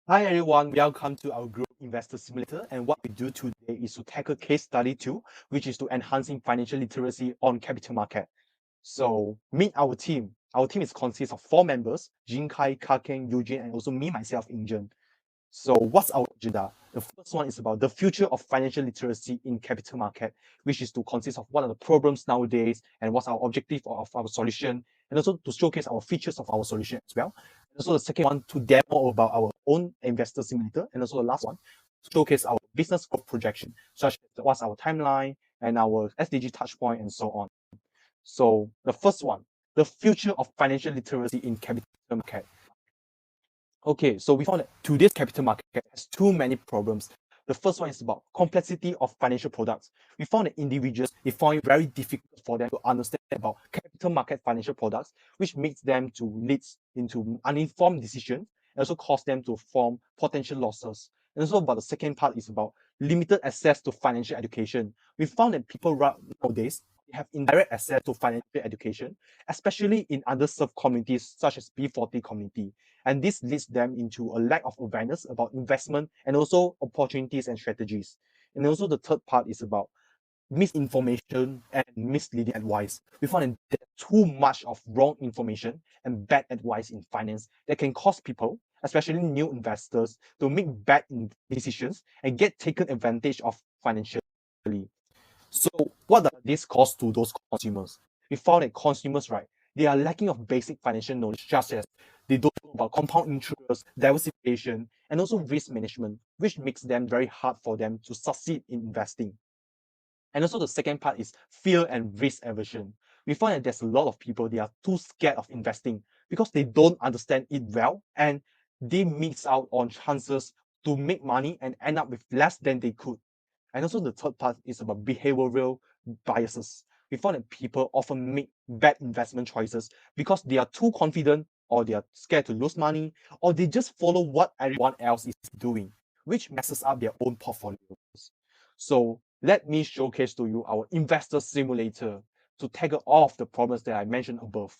Hi everyone, welcome to our group Investor Simulator. And what we do today is to tackle case study 2, which is to enhancing financial literacy on capital market. So meet our team. Our team is consists of 4 members: Jin Kai, Kakeng, Eugene, and also me myself, Injun. So what's our agenda? The first one is about the future of financial literacy in capital market, which is to consist of what are the problems nowadays and what's our objective of our solution, and also to showcase our features of our solution as well. And also the second one to demo about our own investor simulator, and also the last one to showcase our business growth projection, such as what's our timeline and our SDG touchpoint and so on. So the first one, the future of financial literacy in capital market. Okay, so we found that today's capital market has too many problems. The first one is about complexity of financial products. We found that individuals, they find it very difficult for them to understand about capital market financial products, which makes them to lead into uninformed decisions and also cause them to form potential losses. And also about the second part is about limited access to financial education. We found that people nowadays have indirect access to financial education, especially in underserved communities such as B40 community. And this leads them into a lack of awareness about investment and also opportunities and strategies. And also the third part is about misinformation and misleading advice. We found that there's too much of wrong information and bad advice in finance that can cause people, especially new investors, to make bad decisions and get taken advantage of financially. So what does this cause to those consumers? We found that consumers, right, they are lacking of basic financial knowledge, such as they don't know about compound interest, diversification, and also risk management, which makes them very hard for them to succeed in investing. And also the second part is fear and risk aversion. We find that there's a lot of people, they are too scared of investing because they don't understand it well and they miss out on chances to make money and end up with less than they could. And also the third part is about behavioral biases. We found that people often make bad investment choices because they are too confident or they are scared to lose money or they just follow what everyone else is doing, which messes up their own portfolios. So let me showcase to you our investor simulator to tackle all of the problems that I mentioned above.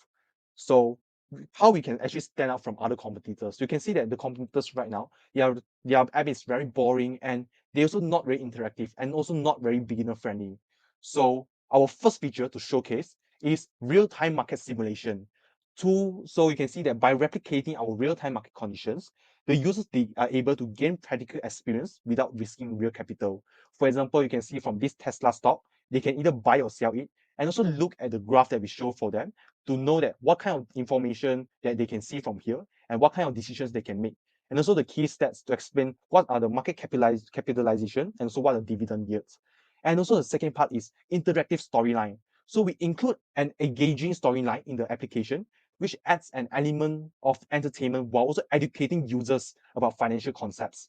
So how we can actually stand out from other competitors. You can see that the competitors right now, their app is very boring and they're also not very interactive and also not very beginner friendly. So our first feature to showcase is real-time market simulation. So you can see that by replicating our real-time market conditions, the users they are able to gain practical experience without risking real capital. For example, you can see from this Tesla stock, they can either buy or sell it, and also look at the graph that we show for them to know that what kind of information that they can see from here and what kind of decisions they can make. And also the key stats to explain what are the market capitalization and so what are dividend yields. And also the second part is interactive storyline. So we include an engaging storyline in the application, which adds an element of entertainment while also educating users about financial concepts.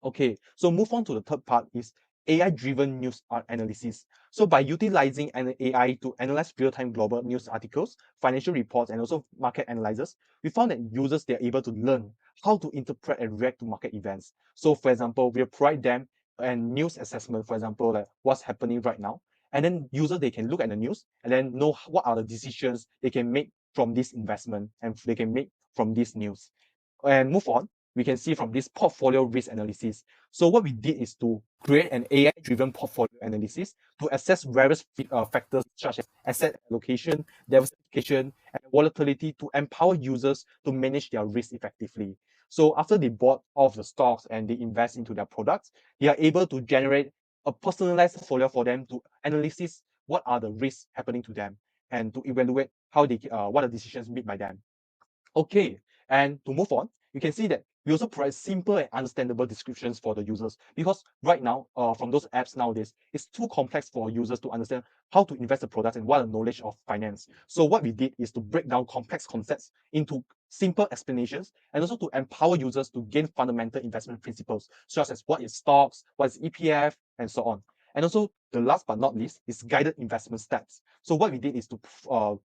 Okay, so move on to the third part is AI-driven news analysis. So by utilizing an AI to analyze real-time global news articles, financial reports, and also market analyzers, we found that users they are able to learn how to interpret and react to market events. So for example, we'll provide them a news assessment, for example, like what's happening right now. And then users they can look at the news and then know what are the decisions they can make from this investment and they can make from this news. And move on, we can see from this portfolio risk analysis. So what we did is to create an AI-driven portfolio analysis to assess various factors such as asset allocation, diversification, and volatility to empower users to manage their risk effectively. So after they bought off the stocks and they invest into their products, they are able to generate a personalized portfolio for them to analyze what are the risks happening to them and to evaluate how they what are decisions made by them. Okay, and to move on, you can see that we also provide simple and understandable descriptions for the users because right now, from those apps nowadays, it's too complex for users to understand how to invest the products and what are the knowledge of finance. So what we did is to break down complex concepts into simple explanations and also to empower users to gain fundamental investment principles, such as what is stocks, what is EPF, and so on. And also, the last but not least is guided investment steps. So what we did is to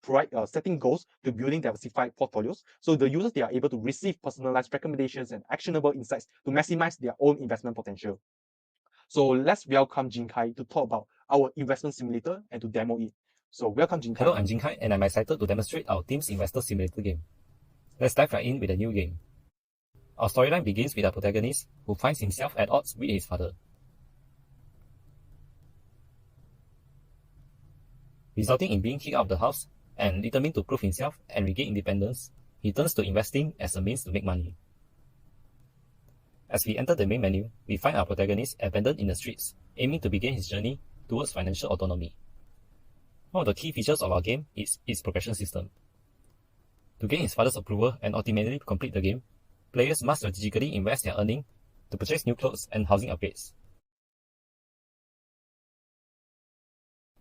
provide setting goals to building diversified portfolios. So the users they are able to receive personalized recommendations and actionable insights to maximize their own investment potential. So let's welcome Jin Kai to talk about our investment simulator and to demo it. So welcome Jin Kai. Hello, I'm Jin Kai and I'm excited to demonstrate our team's investor simulator game. Let's dive right in with a new game. Our storyline begins with our protagonist who finds himself at odds with his father. Resulting in being kicked out of the house and determined to prove himself and regain independence, he turns to investing as a means to make money. As we enter the main menu, we find our protagonist abandoned in the streets, aiming to begin his journey towards financial autonomy. One of the key features of our game is its progression system. To gain his father's approval and ultimately complete the game, players must strategically invest their earnings to purchase new clothes and housing upgrades.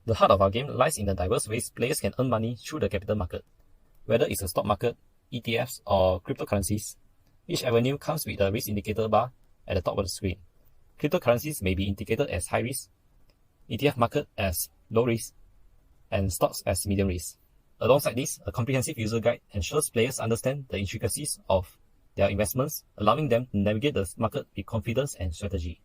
The heart of our game lies in the diverse ways players can earn money through the capital market. Whether it's a stock market, ETFs, or cryptocurrencies, each avenue comes with a risk indicator bar at the top of the screen. Cryptocurrencies may be indicated as high risk, ETF market as low risk, and stocks as medium risk. Alongside this, a comprehensive user guide ensures players understand the intricacies of their investments, allowing them to navigate the market with confidence and strategy.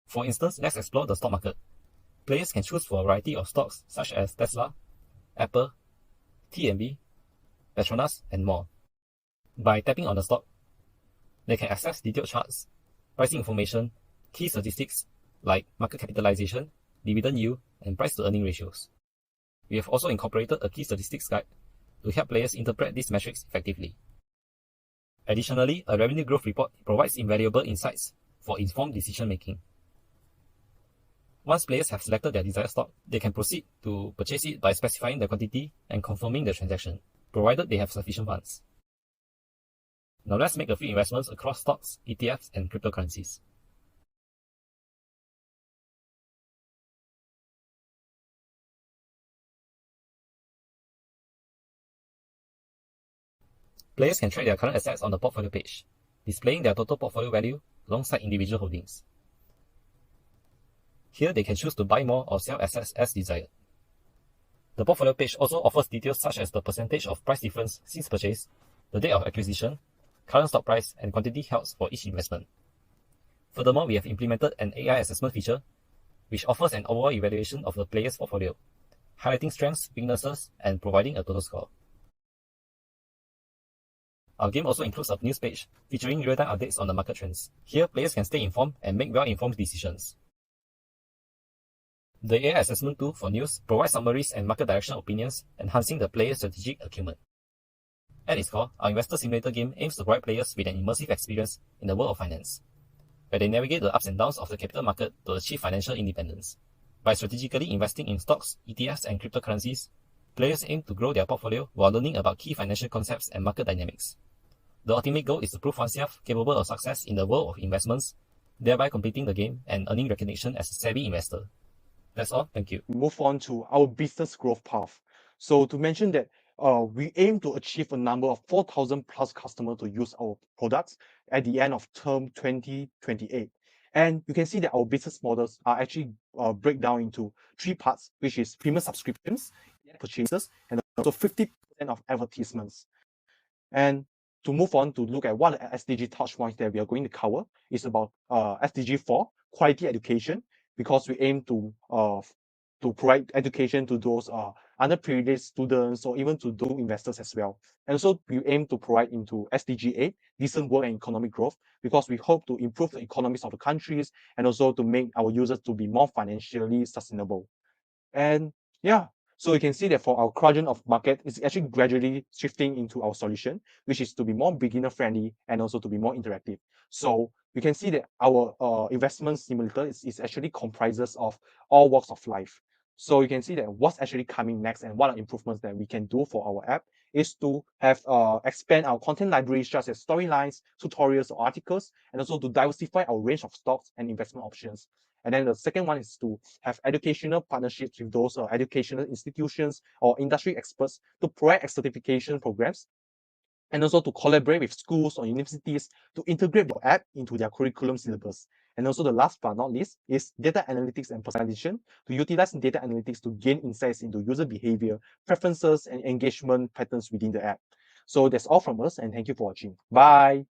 For instance, let's explore the stock market. Players can choose for a variety of stocks such as Tesla, Apple, TMB, Petronas, and more. By tapping on the stock, they can access detailed charts, pricing information, key statistics like market capitalization, dividend yield, and price-to-earning ratios. We have also incorporated a key statistics guide to help players interpret these metrics effectively. Additionally, a revenue growth report provides invaluable insights for informed decision-making. Once players have selected their desired stock, they can proceed to purchase it by specifying the quantity and confirming the transaction, provided they have sufficient funds. Now let's make a few investments across stocks, ETFs, and cryptocurrencies. Players can track their current assets on the portfolio page, displaying their total portfolio value alongside individual holdings. Here they can choose to buy more or sell assets as desired. The portfolio page also offers details such as the percentage of price difference since purchase, the date of acquisition, current stock price, and quantity held for each investment. Furthermore, we have implemented an AI assessment feature, which offers an overall evaluation of the player's portfolio, highlighting strengths, weaknesses, and providing a total score. Our game also includes a news page featuring real-time updates on the market trends. Here, players can stay informed and make well-informed decisions. The AI assessment tool for news provides summaries and market direction opinions, enhancing the player's strategic acumen. At its core, our investor simulator game aims to provide players with an immersive experience in the world of finance, where they navigate the ups and downs of the capital market to achieve financial independence. By strategically investing in stocks, ETFs, and cryptocurrencies, players aim to grow their portfolio while learning about key financial concepts and market dynamics. The ultimate goal is to prove oneself capable of success in the world of investments, thereby completing the game and earning recognition as a savvy investor. That's all. Thank you. Move on to our business growth path. So to mention that we aim to achieve a number of 4,000 plus customers to use our products at the end of term 2028. And you can see that our business models are actually break down into 3 parts, which is premium subscriptions, purchases, and also 50% of advertisements. And to move on to look at what SDG touch points that we are going to cover is about SDG 4, quality education, because we aim to provide education to those underprivileged students or even to those investors as well. And also we aim to provide into SDG 8, decent work and economic growth, because we hope to improve the economies of the countries and also to make our users to be more financially sustainable. And yeah, so you can see that for our quadrant of market, it's actually gradually shifting into our solution, which is to be more beginner friendly and also to be more interactive. So you can see that our investment simulator is actually comprises of all walks of life. So you can see that what's actually coming next and what are improvements that we can do for our app is to have expand our content libraries such as storylines, tutorials, or articles, and also to diversify our range of stocks and investment options. And then the second one is to have educational partnerships with those educational institutions or industry experts to provide certification programs, and also to collaborate with schools or universities to integrate your app into their curriculum syllabus. And also the last but not least is data analytics and personalization, to utilize data analytics to gain insights into user behavior, preferences, and engagement patterns within the app. So that's all from us, and thank you for watching. Bye.